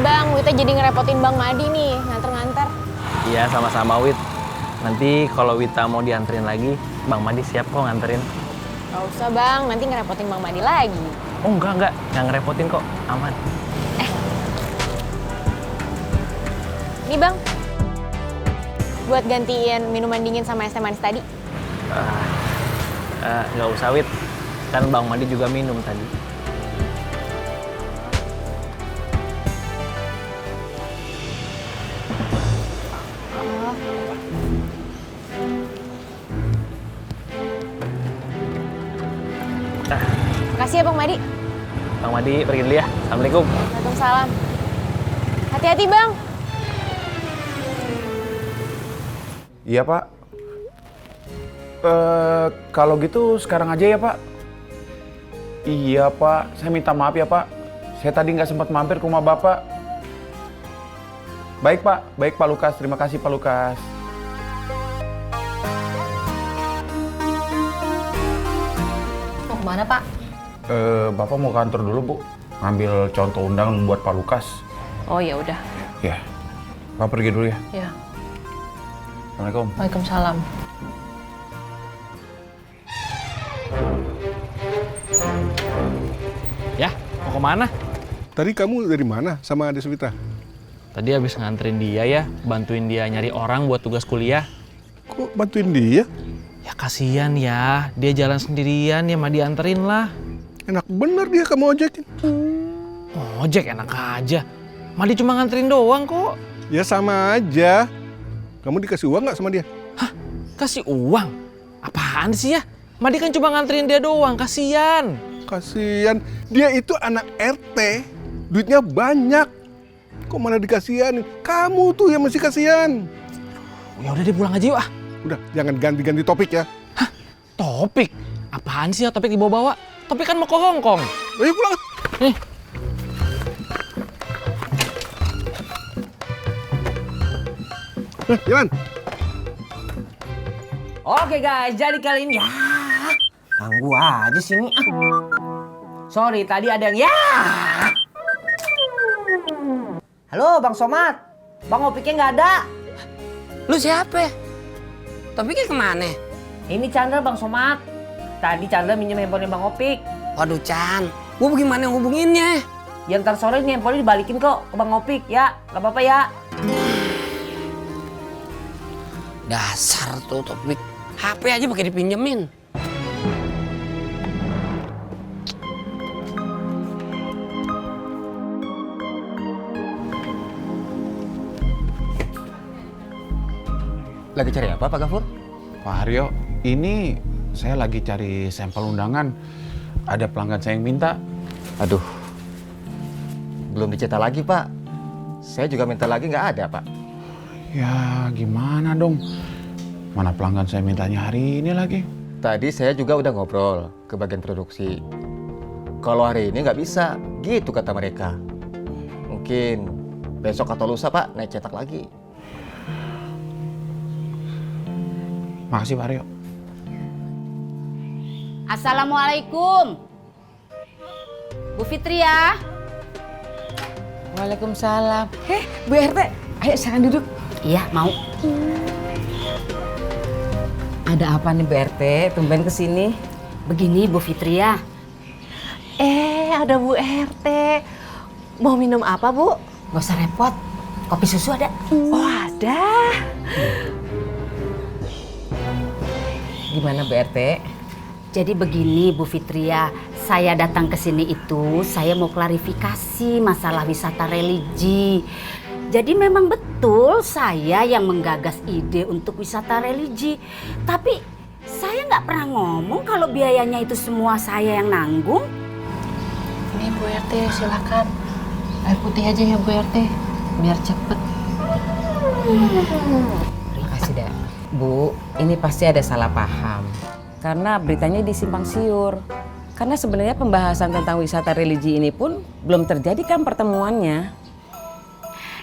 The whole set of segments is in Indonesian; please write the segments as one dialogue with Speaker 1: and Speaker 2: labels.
Speaker 1: Bang, Wita jadi ngerepotin Bang Madi nih, nganter-nganter.
Speaker 2: Iya, sama-sama Wit. Nanti kalau Wita mau dianterin lagi, Bang Madi siap kok nganterin.
Speaker 1: Gak usah Bang, nanti ngerepotin Bang Madi lagi.
Speaker 2: Oh enggak ngerepotin kok, aman.
Speaker 1: Nih Bang, buat gantiin minuman dingin sama es teh manis tadi.
Speaker 2: Nggak usah Wit, kan Bang Madi juga minum tadi.
Speaker 1: Makasih ya Bang Madi.
Speaker 2: Bang Madi pergi dulu ya. Assalamualaikum.
Speaker 1: Waalaikumsalam. Hati-hati Bang.
Speaker 3: Iya Pak. Kalau gitu sekarang aja ya Pak. Iya Pak, saya minta maaf ya Pak. Saya tadi nggak sempat mampir ke rumah Bapak. Baik Pak Lukas. Terima kasih Pak Lukas.
Speaker 4: Mau kemana Pak?
Speaker 3: Bapak mau kantor dulu Bu. Ngambil contoh undangan buat Pak Lukas.
Speaker 4: Oh ya udah.
Speaker 3: Ya, Bapak pergi dulu ya.
Speaker 4: Ya.
Speaker 3: Assalamualaikum.
Speaker 4: Waalaikumsalam.
Speaker 2: Ya, mau kemana?
Speaker 5: Tadi kamu dari mana sama Deswita?
Speaker 2: Tadi habis nganterin dia ya, bantuin dia nyari orang buat tugas kuliah.
Speaker 5: Kok bantuin dia?
Speaker 2: Ya kasihan ya, dia jalan sendirian ya, mah dianterin lah.
Speaker 5: Enak bener dia kamu ojekin.
Speaker 2: Ojek enak aja. Madi cuma nganterin doang kok.
Speaker 5: Ya sama aja. Kamu dikasih uang nggak sama dia?
Speaker 2: Hah? Kasih uang? Apaan sih ya? Madi kan cuma nganterin dia doang, kasihan.
Speaker 5: Kasian. Dia itu anak RT. Duitnya banyak. Kok malah dikasihanin? Kamu tuh yang masih kasihan.
Speaker 2: Ya udah deh pulang aja yuk ah.
Speaker 5: Udah, jangan ganti-ganti topik ya.
Speaker 2: Hah? Topik? Apaan sih ya topik dibawa-bawa? Topik kan mau ke Hongkong.
Speaker 5: Ayo pulang.
Speaker 2: Nih.
Speaker 5: Jalan.
Speaker 6: Oke guys, jadi kali ini ya ganggu aja sini. Sorry, tadi ada yang ya. Halo Bang Somad, Bang Opiknya nggak ada.
Speaker 7: Lu siapa? Topiknya kemana?
Speaker 6: Ini Chandra Bang Somad. Tadi Chandra minjem handphonenya Bang Opik.
Speaker 7: Waduh Chan, gua bagaimana hubunginnya?
Speaker 6: Ya ntar sore ini handphonenya dibalikin kok ke Bang Opik ya, nggak apa-apa ya.
Speaker 7: Dasar tuh Topik, HP aja pakai dipinjemin.
Speaker 8: Lagi cari apa Pak Gafur?
Speaker 3: Pak Haryo, ini saya lagi cari sampel undangan. Ada pelanggan saya yang minta.
Speaker 8: Aduh, belum dicetak lagi Pak. Saya juga minta lagi nggak ada Pak.
Speaker 3: Ya gimana dong? Mana pelanggan saya mintanya hari ini lagi?
Speaker 8: Tadi saya juga udah ngobrol ke bagian produksi. Kalau hari ini nggak bisa, gitu kata mereka. Mungkin besok atau lusa Pak naik cetak lagi.
Speaker 3: Makasih Pak Haryo.
Speaker 9: Assalamualaikum. Bu Fitri ya.
Speaker 4: Waalaikumsalam. Bu RT, ayo silakan duduk.
Speaker 9: Iya, mau.
Speaker 4: Ada apa nih Bu RT? Tumben kesini.
Speaker 9: Begini Bu Fitri ya.
Speaker 4: Ada Bu RT. Mau minum apa Bu?
Speaker 9: Gak usah repot. Kopi susu ada?
Speaker 4: Oh ada. Gimana Bu RT?
Speaker 9: Jadi begini Bu Fitria, saya datang ke sini itu saya mau klarifikasi masalah wisata religi. Jadi memang betul saya yang menggagas ide untuk wisata religi. Tapi saya nggak pernah ngomong kalau biayanya itu semua saya yang nanggung.
Speaker 4: Ini Bu RT silakan. Air putih aja ya Bu RT, biar cepet. Terima kasih Dek. Bu, ini pasti ada salah paham. Karena beritanya disimpang siur. Karena sebenarnya pembahasan tentang wisata religi ini pun belum terjadi kan pertemuannya.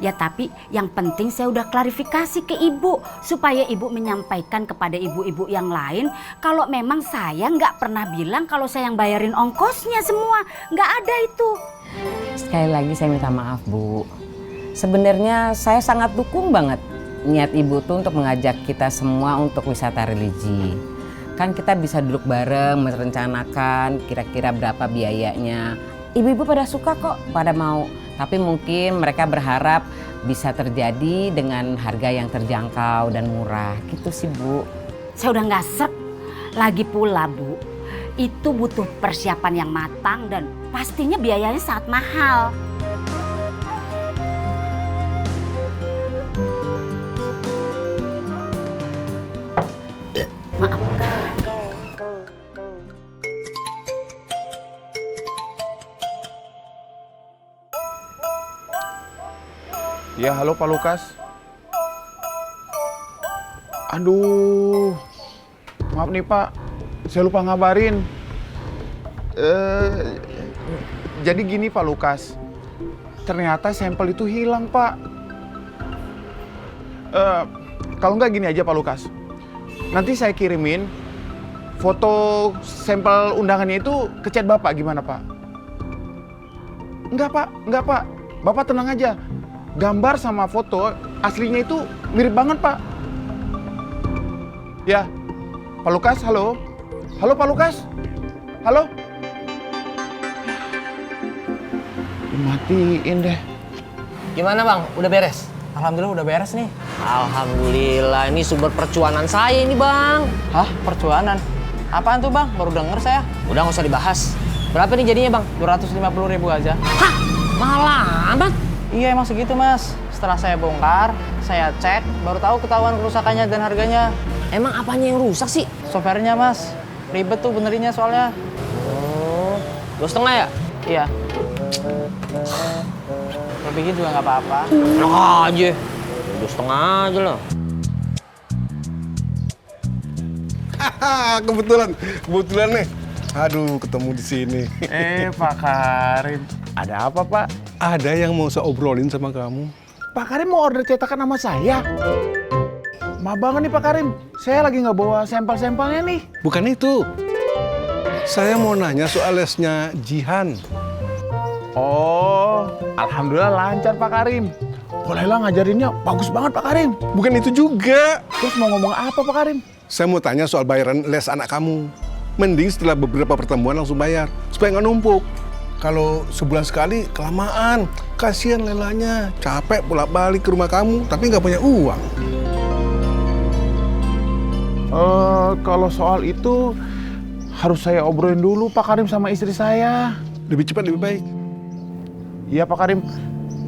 Speaker 9: Ya tapi yang penting saya udah klarifikasi ke ibu supaya ibu menyampaikan kepada ibu-ibu yang lain kalau memang saya nggak pernah bilang kalau saya yang bayarin ongkosnya semua. Nggak ada itu.
Speaker 4: Sekali lagi saya minta maaf, Bu. Sebenarnya saya sangat dukung banget niat Ibu tuh untuk mengajak kita semua untuk wisata religi. Kan kita bisa duduk bareng merencanakan kira-kira berapa biayanya. Ibu-ibu pada suka kok, pada mau. Tapi mungkin mereka berharap bisa terjadi dengan harga yang terjangkau dan murah. Gitu sih, Bu.
Speaker 9: Saya udah nggak srek. Lagi pula, Bu, itu butuh persiapan yang matang dan pastinya biayanya sangat mahal. Maaf.
Speaker 3: Ya, halo Pak Lukas. Aduh, maaf nih Pak, saya lupa ngabarin. Jadi gini Pak Lukas, ternyata sampel itu hilang Pak. Kalau nggak gini aja Pak Lukas, nanti saya kirimin foto sampel undangannya itu ke chat Bapak, gimana Pak? Enggak Pak, Bapak tenang aja. Gambar sama foto aslinya itu mirip banget Pak. Ya, Pak Lukas, halo? Halo Pak Lukas? Halo? Dimatiin deh.
Speaker 6: Gimana Bang? Udah beres?
Speaker 2: Alhamdulillah udah beres nih.
Speaker 6: Alhamdulillah, ini sumber percuanan saya ini Bang.
Speaker 2: Hah? Percuanan? Apaan tuh Bang? Baru denger saya.
Speaker 6: Udah nggak usah dibahas. Berapa nih jadinya Bang?
Speaker 2: 250.000 aja.
Speaker 6: Hah? Mahal amat?
Speaker 2: Iya emang segitu Mas. Setelah saya bongkar, saya cek, baru tahu ketahuan kerusakannya dan harganya.
Speaker 6: Emang apanya yang rusak sih?
Speaker 2: Softwarenya Mas. Ribet tuh benerinnya soalnya.
Speaker 6: Oh, 2,5 ya?
Speaker 2: Iya. Lebih juga nggak apa-apa.
Speaker 6: Enak aja. 2,5 aja loh.
Speaker 5: Kebetulan nih. Aduh, ketemu di sini.
Speaker 3: Pak Karim, ada apa Pak?
Speaker 5: Ada yang mau saya obrolin sama kamu.
Speaker 3: Pak Karim mau order cetakan sama saya? Maaf banget nih Pak Karim, saya lagi nggak bawa sampel-sampelnya nih.
Speaker 5: Bukan itu. Saya mau nanya soal lesnya Jihan.
Speaker 3: Oh, alhamdulillah lancar Pak Karim. Bolehlah ngajarinnya, bagus banget Pak Karim.
Speaker 5: Bukan itu juga.
Speaker 3: Terus mau ngomong apa Pak Karim?
Speaker 5: Saya mau tanya soal bayaran les anak kamu. Mending setelah beberapa pertemuan langsung bayar, supaya nggak numpuk. Kalau sebulan sekali, kelamaan. Kasihan lelanya, capek bolak-balik ke rumah kamu, tapi nggak punya uang.
Speaker 3: Kalau soal itu, harus saya obrolin dulu Pak Karim sama istri saya.
Speaker 5: Lebih cepat, lebih baik.
Speaker 3: Iya Pak Karim,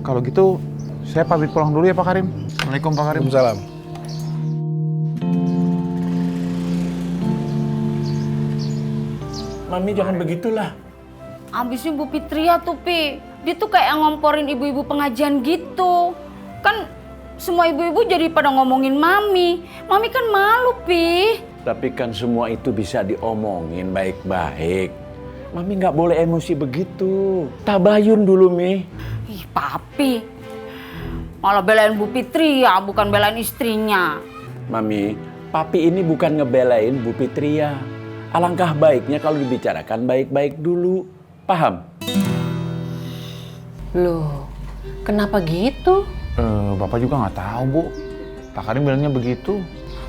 Speaker 3: kalau gitu saya pamit pulang dulu ya Pak Karim. Assalamualaikum Pak Karim.
Speaker 5: Waalaikumsalam.
Speaker 3: Mami jangan begitulah.
Speaker 9: Abisnya Bu Fitria tuh, Pi. Dia tuh kayak ngomporin ibu-ibu pengajian gitu. Kan semua ibu-ibu jadi pada ngomongin Mami. Mami kan malu, Pi.
Speaker 10: Tapi kan semua itu bisa diomongin baik-baik. Mami nggak boleh emosi begitu. Tabayun dulu, Mi.
Speaker 9: Ih, Papi. Malah belain Bu Fitria, bukan belain istrinya.
Speaker 10: Mami, Papi ini bukan ngebelain Bu Fitria. Alangkah baiknya kalau dibicarakan baik-baik dulu. Paham?
Speaker 1: Loh, kenapa gitu?
Speaker 3: Bapak juga nggak tahu Bu. Pak Karim bilangnya begitu.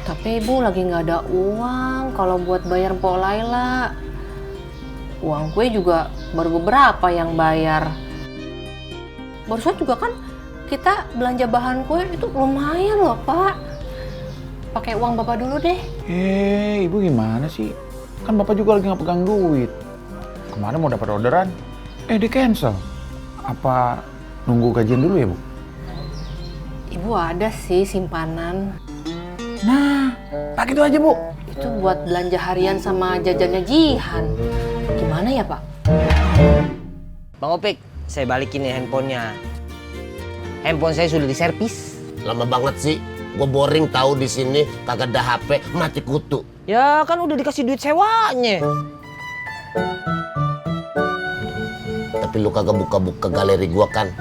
Speaker 1: Tapi Ibu lagi nggak ada uang kalau buat bayar Mpok Laila. Uang kue juga baru beberapa yang bayar. Barusan juga kan kita belanja bahan kue itu lumayan loh Pak. Pakai uang Bapak dulu deh.
Speaker 3: Ibu gimana sih? Kan Bapak juga lagi nggak pegang duit. Kemarin mau dapat orderan, di cancel. Apa nunggu gajian dulu ya Bu?
Speaker 1: Ibu ada sih simpanan.
Speaker 3: Nah, tak gitu aja Bu.
Speaker 1: Itu buat belanja harian sama jajannya Jihan. Gimana ya Pak?
Speaker 6: Bang Opik, saya balikin ya handphonenya. Handphone saya sudah diservis.
Speaker 7: Lama banget sih. Gue boring tahu di sini kagak ada HP, mati kutu.
Speaker 6: Ya kan udah dikasih duit sewanya.
Speaker 7: Tapi lu kagak buka-buka galeri gua kan?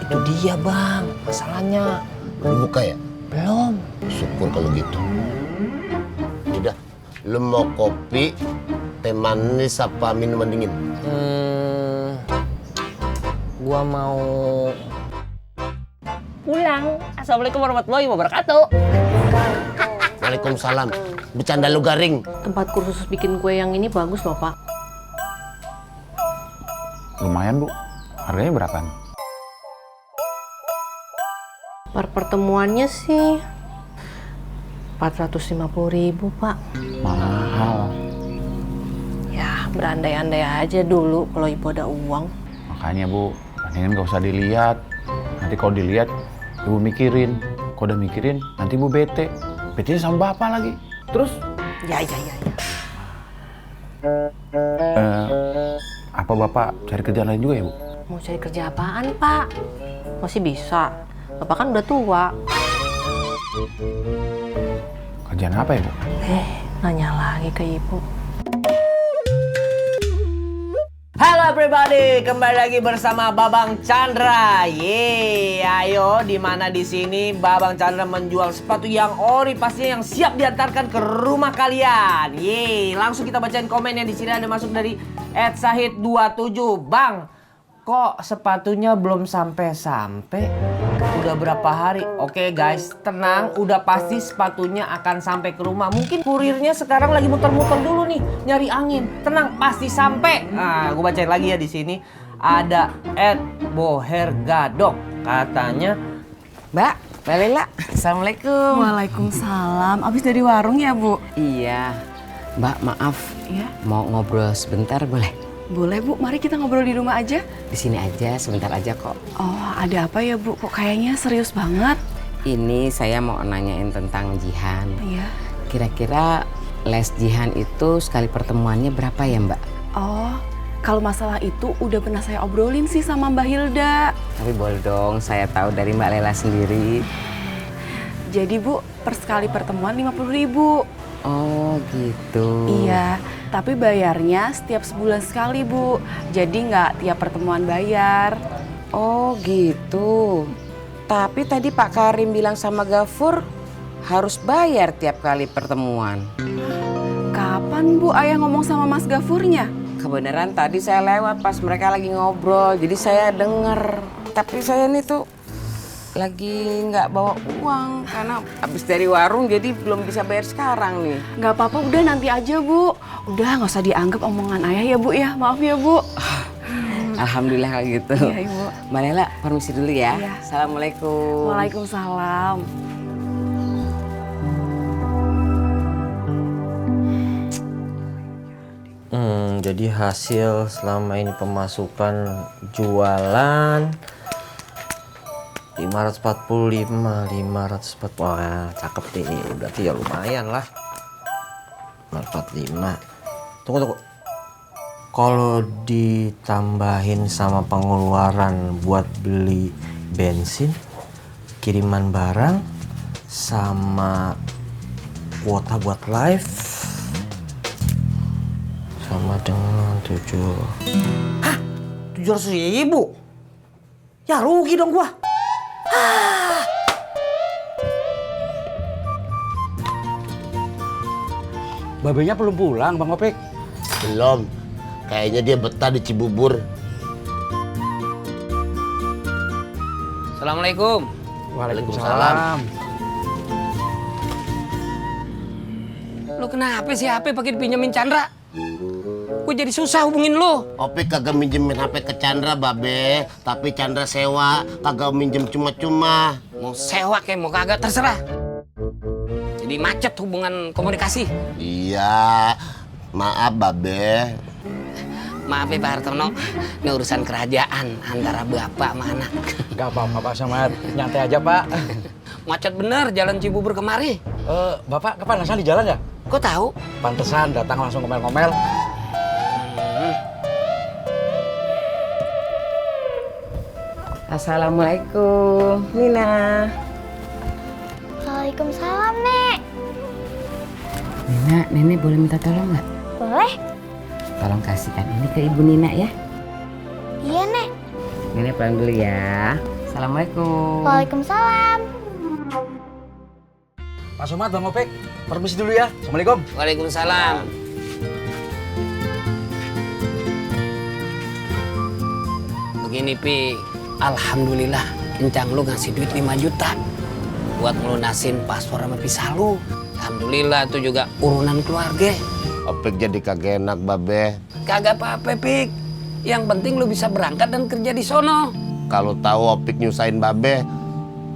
Speaker 6: Itu dia bang, masalahnya.
Speaker 7: Belum buka ya?
Speaker 6: Belum.
Speaker 7: Syukur kalau gitu. Udah, lu mau kopi, teh manis apa minuman dingin?
Speaker 6: Gua mau pulang. Assalamualaikum warahmatullahi wabarakatuh.
Speaker 7: Waalaikumsalam. Bercanda lu garing.
Speaker 1: Tempat kursus bikin kue yang ini bagus loh, Pak.
Speaker 3: Lumayan, Bu. Harganya berapa nih?
Speaker 1: Per pertemuannya sih 450.000, Pak.
Speaker 3: Mahal.
Speaker 1: Ya, berandai-andai aja dulu kalau Ibu ada uang.
Speaker 3: Makanya, Bu, mendingan gak usah dilihat. Nanti kalau dilihat, Ibu mikirin. Kalau udah mikirin, nanti Ibu bete. Betenya sama Bapak lagi. Terus?
Speaker 1: Ya.
Speaker 3: Apa Bapak cari kerjaan lain juga ya, Bu?
Speaker 1: Mau cari kerja apaan, Pak? Masih bisa. Bapak kan udah tua.
Speaker 3: Kerjaan apa ya, Bu?
Speaker 1: Nanya lagi ke Ibu.
Speaker 6: Halo everybody, kembali lagi bersama Babang Chandra. Yeay, ayo di mana di sini Babang Chandra menjual sepatu yang ori pastinya yang siap diantarkan ke rumah kalian. Yeay, langsung kita bacain komen yang di sini ada masuk dari @sahid27. Bang, kok sepatunya belum sampai-sampai? Udah berapa hari? Oke guys, tenang, udah pasti sepatunya akan sampai ke rumah. Mungkin kurirnya sekarang lagi muter-muter dulu nih, nyari angin. Tenang, pasti sampai. Nah, gue bacain lagi ya di sini. Ada @bohergadok katanya,
Speaker 4: Mbak Lela, Assalamualaikum.
Speaker 11: Waalaikumsalam. Abis dari warung ya, Bu?
Speaker 4: Iya. Mbak, maaf.
Speaker 11: Iya.
Speaker 4: Mau ngobrol sebentar boleh?
Speaker 11: Boleh, Bu. Mari kita ngobrol di rumah aja.
Speaker 4: Di sini aja, sebentar aja kok.
Speaker 11: Oh, ada apa ya, Bu? Kok kayaknya serius banget?
Speaker 4: Ini saya mau nanyain tentang Jihan.
Speaker 11: Iya.
Speaker 4: Kira-kira les Jihan itu sekali pertemuannya berapa ya, Mbak?
Speaker 11: Oh, kalau masalah itu udah pernah saya obrolin sih sama Mbak Hilda.
Speaker 4: Tapi boleh dong, saya tahu dari Mbak Lela sendiri.
Speaker 11: Jadi, Bu, per sekali pertemuan 50.000.
Speaker 4: Oh, gitu.
Speaker 11: Iya, tapi bayarnya setiap sebulan sekali, Bu. Jadi nggak tiap pertemuan bayar.
Speaker 4: Oh, gitu. Tapi tadi Pak Karim bilang sama Gafur harus bayar tiap kali pertemuan.
Speaker 11: Kapan, Bu, Ayah ngomong sama Mas Gafurnya?
Speaker 4: Kebenaran tadi saya lewat pas mereka lagi ngobrol, jadi saya denger. Tapi saya nih tuh lagi nggak bawa uang karena habis dari warung jadi belum bisa bayar sekarang nih.
Speaker 11: Nggak apa-apa, udah nanti aja, Bu. Udah nggak usah dianggap omongan Ayah ya, Bu ya. Maaf ya, Bu.
Speaker 4: Alhamdulillah kalau gitu.
Speaker 11: Iya, Ibu.
Speaker 4: Mbak Lela, permisi dulu ya.
Speaker 11: Iya.
Speaker 4: Assalamualaikum.
Speaker 11: Waalaikumsalam.
Speaker 6: jadi hasil selama ini pemasukan jualan 540. Wah, cakep nih. Berarti ya lumayan lah. 545. Tunggu. Kalau ditambahin sama pengeluaran buat beli bensin, kiriman barang, sama kuota buat live, sama dengan 700.000. Ya rugi dong gua.
Speaker 10: Babenya belum pulang, Bang Opek.
Speaker 7: Belum. Kayaknya dia betah di Cibubur.
Speaker 6: Assalamualaikum.
Speaker 7: Waalaikumsalam. Lu kenapa sih HP pakai dipinjemin Chandra? Gue jadi susah hubungin lu. Opik kagak minjemin HP ke Chandra, Babe. Tapi Chandra sewa, kagak minjem cuma-cuma. Mau sewa kayak mau kagak terserah. Jadi macet hubungan komunikasi. Iya, maaf Babe. Maaf ya Pak Hartono, ini urusan kerajaan antara bapak sama anak.
Speaker 10: Gak apa-apa Pak Samad, nyantai aja Pak.
Speaker 7: Macet bener jalan Cibubur kemari.
Speaker 10: Bapak kepanasan di jalan ya?
Speaker 7: Kok tahu?
Speaker 10: Pantesan datang langsung ngomel-ngomel.
Speaker 4: Assalamualaikum, Nina.
Speaker 12: Waalaikumsalam, Nek.
Speaker 4: Nina, Nenek boleh minta tolong nggak?
Speaker 12: Boleh?
Speaker 4: Tolong kasihkan ini ke Ibu Nina ya.
Speaker 12: Iya, Nek.
Speaker 4: Nenek pulang dulu ya. Assalamualaikum.
Speaker 12: Waalaikumsalam.
Speaker 13: Pak Somad, Bang Opek, permisi dulu ya. Assalamualaikum.
Speaker 6: Waalaikumsalam. Begini Pi, alhamdulillah kencang lu ngasih duit 5 juta buat ngelunasin paspor sama visa lu. Alhamdulillah itu juga urunan keluarga.
Speaker 7: Opek jadi kagak enak, Babe.
Speaker 6: Kagak apa-apa Pik, yang penting lu bisa berangkat dan kerja di sono.
Speaker 7: Kalau tahu Opek nyusahin Babe,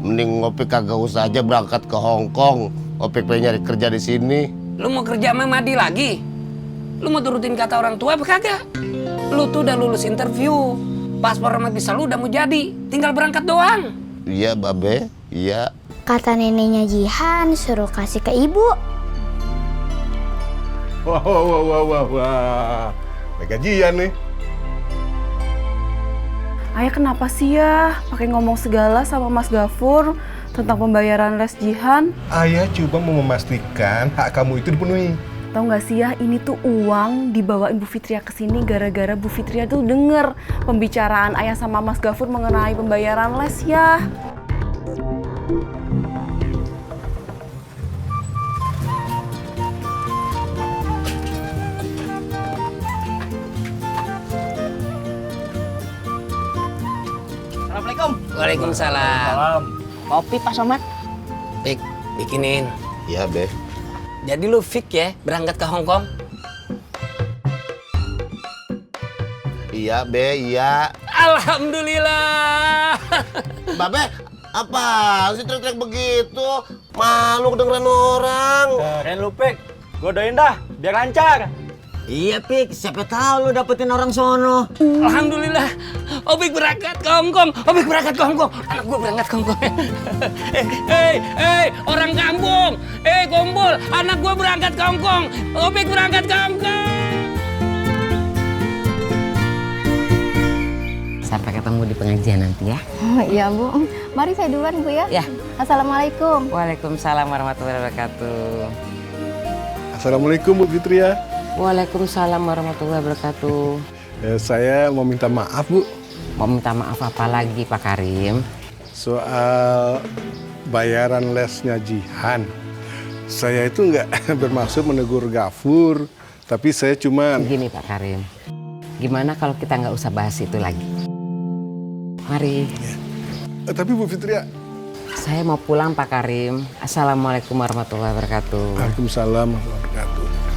Speaker 7: mending Opek kagak usah aja berangkat ke Hong Kong. Opek pengen nyari kerja di sini.
Speaker 6: Lu mau kerja sama Madi lagi? Lu mau turutin kata orang tua apa kagak? Lu tuh udah lulus interview, paspor sama visa lu udah mau jadi, tinggal berangkat doang.
Speaker 7: Iya, Babe, iya.
Speaker 12: Kata neneknya Jihan suruh kasih ke ibu.
Speaker 5: Wah. Gajian nih.
Speaker 11: Ayah kenapa sih ya pakai ngomong segala sama Mas Gafur tentang pembayaran les Jihan?
Speaker 5: Ayah coba mau memastikan hak kamu itu dipenuhi.
Speaker 11: Tahu nggak sih ya, ini tuh uang dibawain Bu Fitria ke sini gara-gara Bu Fitria tuh denger pembicaraan Ayah sama Mas Gafur mengenai pembayaran les ya.
Speaker 13: Assalamualaikum.
Speaker 6: Waalaikumsalam.
Speaker 13: Kopi Pak Somad.
Speaker 6: Pik, bikinin.
Speaker 7: Iya, Be.
Speaker 6: Jadi lu fix ya berangkat ke Hong Kong?
Speaker 7: Iya, Be, iya.
Speaker 6: Alhamdulillah.
Speaker 7: Babe, apa sih teriak-teriak begitu? Malu kedengeran orang.
Speaker 13: Keren lu, Pik. Godain dah, biar lancar.
Speaker 14: Iya, Pik. Siapa tahu lu dapetin orang sono.
Speaker 6: Alhamdulillah. Opik berangkat ke Hong Kong. Opik berangkat ke Hong Kong. Anak gua berangkat ke Hong Kong. Orang kampung. Kumpul. Anak gua berangkat ke Hong Kong. Opik berangkat ke Hong Kong.
Speaker 4: Sampai ketemu di pengajian nanti ya.
Speaker 12: Iya, Bu. Mari saya duluan, Bu ya.
Speaker 4: Ya.
Speaker 12: Assalamualaikum.
Speaker 4: Waalaikumsalam warahmatullahi wabarakatuh.
Speaker 5: Assalamualaikum Bu Fitria.
Speaker 4: Waalaikumsalam warahmatullahi wabarakatuh.
Speaker 5: Saya mau minta maaf Bu.
Speaker 4: Mau minta maaf apa lagi Pak Karim?
Speaker 5: Soal bayaran lesnya Jihan. Saya itu nggak bermaksud menegur Gafur, tapi saya cuma...
Speaker 4: Begini Pak Karim, gimana kalau kita nggak usah bahas itu lagi? Mari.
Speaker 5: Ya. Tapi Bu Fitria...
Speaker 4: Saya mau pulang Pak Karim. Assalamualaikum warahmatullahi wabarakatuh.
Speaker 5: Waalaikumsalam warahmatullahi wabarakatuh.